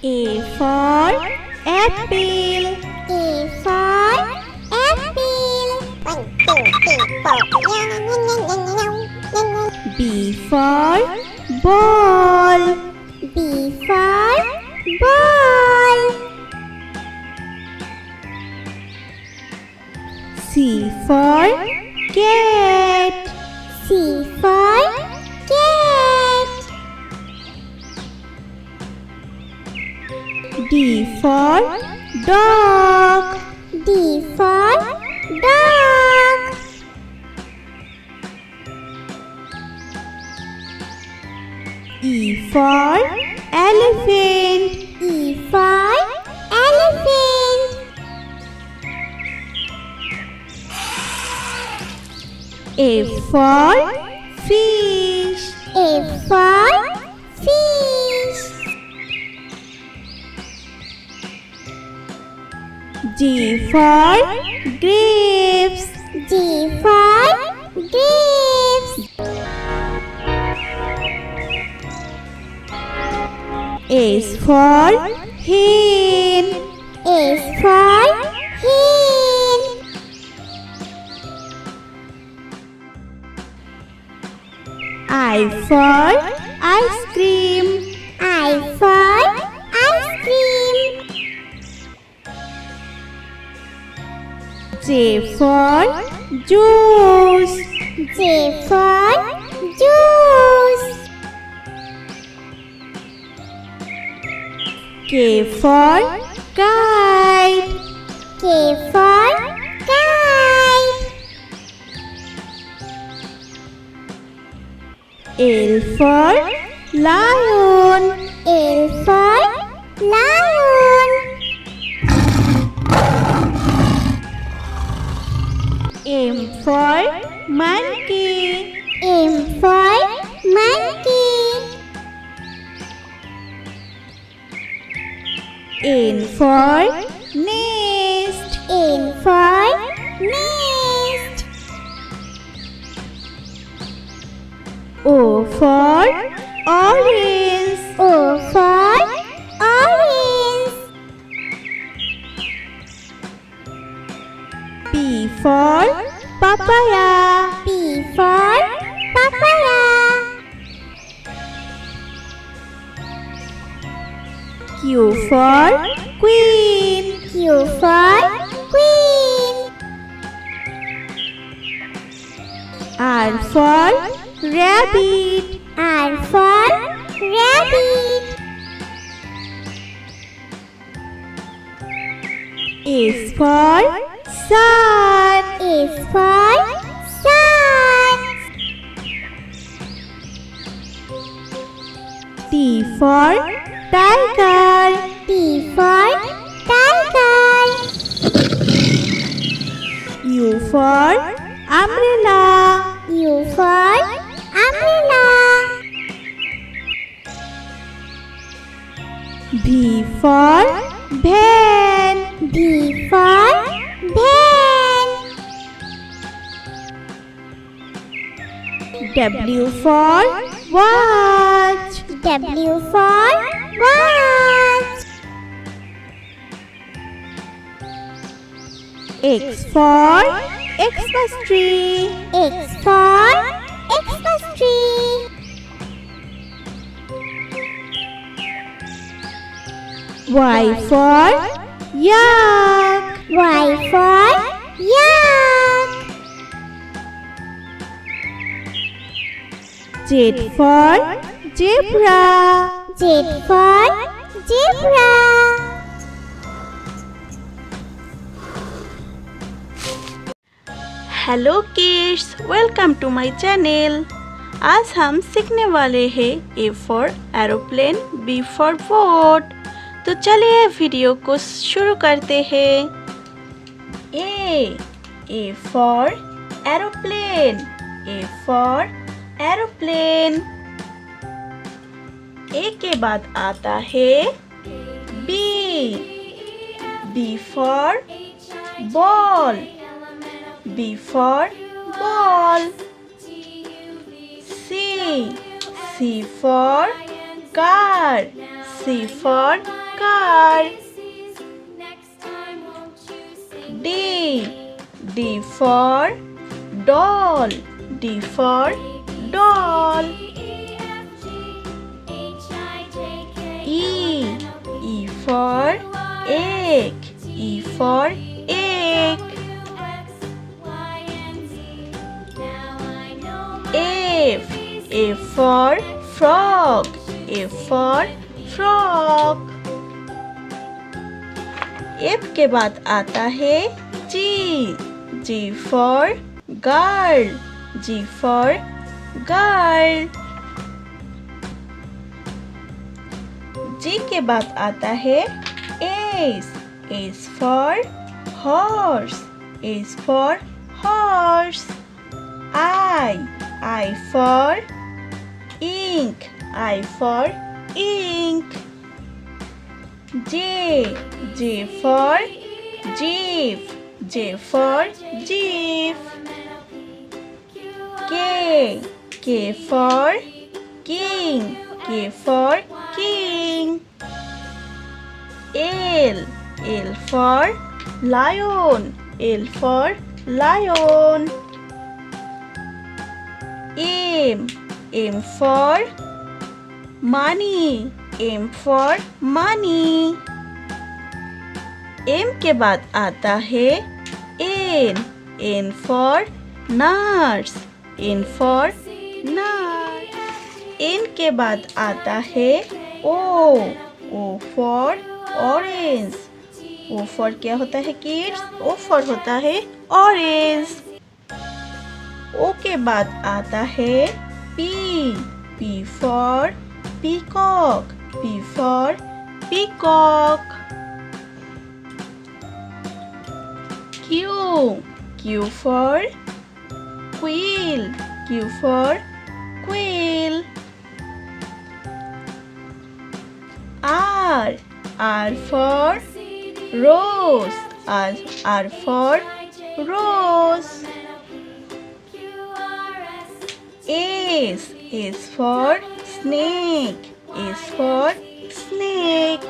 A for apple. A for apple. 1, 2, 3, 4. B for ball. B for ball. C for cat. C for cat. D for dog. D for dog. E for elephant. E for elephant. F for fish. F for fish. G for grapes. G for grapes. H for hen. S for hen. I for ice cream. I for ice cream. J for juice. J for juice. K for kite. K for kite. L for lion. L for lion. M for monkey. M for monkey. N for nest. N for nest. O for orange. O for orange. P for papaya. P for papaya. Q for queen. Q for queen. R for rabbit. R for rabbit. S for sun. S for sun. T for tiger. T for tiger. U for umbrella. U for umbrella. V for van. V for van. W for watch. W for watch. X for Xmas tree. X for Xmas tree. Y for yak. Y for yak. Z for zebra. Z for zebra. Hello kids, welcome to my channel. आज हम सीखने वाले हैं A for aeroplane, B for boat. तो चलिए video को शुरू करते हैं। A for aeroplane. A for aeroplane. A के बाद आता है B for ball. B for ball. C for car. C for car. D. D for doll. D for doll. E. E for egg. E for egg. F. F for frog. F for frog. F के बाद आता है G. G for girl. G for girl. G के बाद आता है S. S for horse. S for horse. I for ink. I for ink. J. J for jeep. J for jeep. K. K for king. K for king. L. L for lion. L for lion. M. M for money. M for money. M के बाद आता है N. N for nurse. N for nurse. N के बाद आता है O. O for orange. O for क्या होता है kids? O for होता है orange. O के बाद आता है P. P for peacock. P for peacock. Q. Q for quill. Q for quill. R. R for rose. R for rose. S. S for snake. S for snake.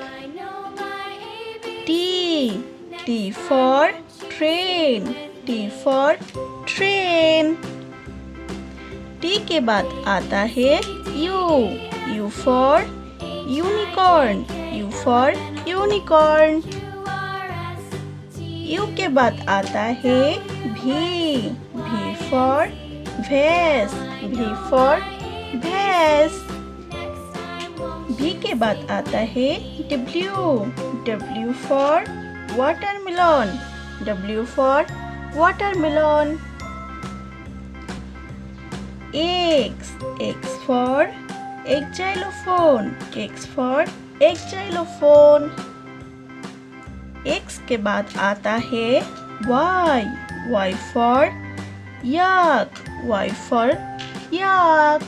T. T for train. T for train. T के बाद आता है U. U for unicorn. U for unicorn. U के बाद आता है V. V for भैंस. V for भैंस. V के बाद आता है W. W for watermelon. W for watermelon. X. X for xylophone. X for xylophone. X के बाद आता है Y. Y for yak. Y for yak.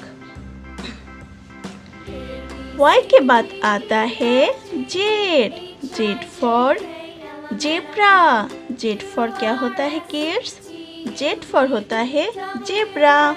Y के बाद आता है Z. Z for zebra. Z for क्या होता है kids? Z for होता है zebra.